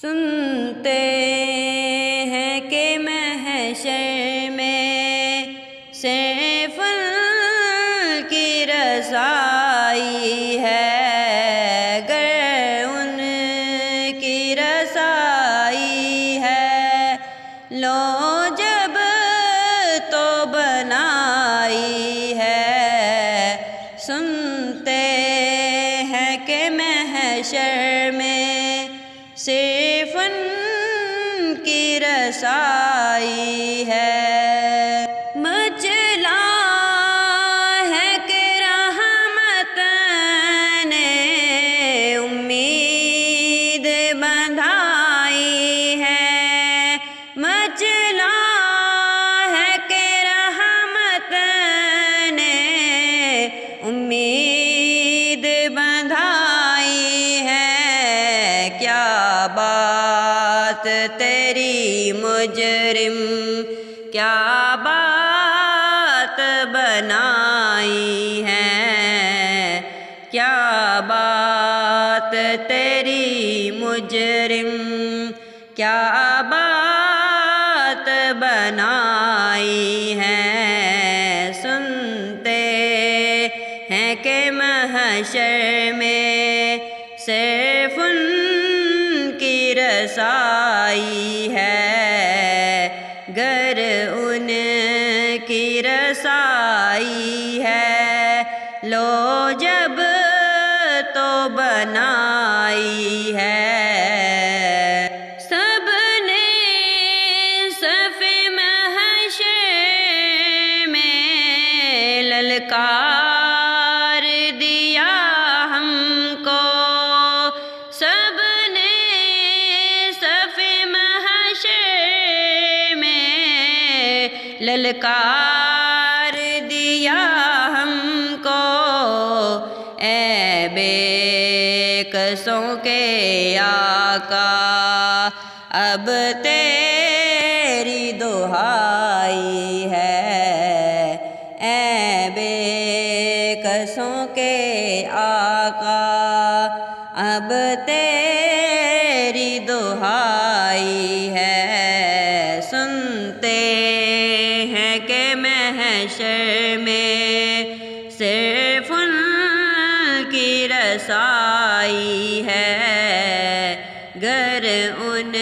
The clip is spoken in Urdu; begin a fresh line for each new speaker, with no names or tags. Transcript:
سنتے ہیں کہ محشر میں صرف ان کی رسائی ہے، گر ان کی رسائی ہے لو جب تو بنائی ہے۔ سنتے ہیں کہ محشر میں صرف ان کی رسائی ہے، مچلا ہے کہ رحمت نے امید بندھائی ہے، مچلا ہے کہ رحمت نے امید بندھائی ہے۔ کیا بات تیری مجرم، کیا بات بنائی ہے، کیا بات تیری مجرم، کیا بات بنائی ہے۔ سنتے ہیں کہ محشر میں صرف ان کی رسائی ہے، گر ان کی رسائی ہے لو جب تو بنائی ہے۔ سب نے صف محشر میں للکار دیا ہم کو، سب نے صف محشر میں للکار دیا ہم کو، اے بے کسوں کے آقا اب تیری دہائی ہے، اے بے کسوں کے آقا اب تیری دہائی ہے۔ سنتے ہیں کہ محشر میں صرف ان کی رسائی ہے، گر ان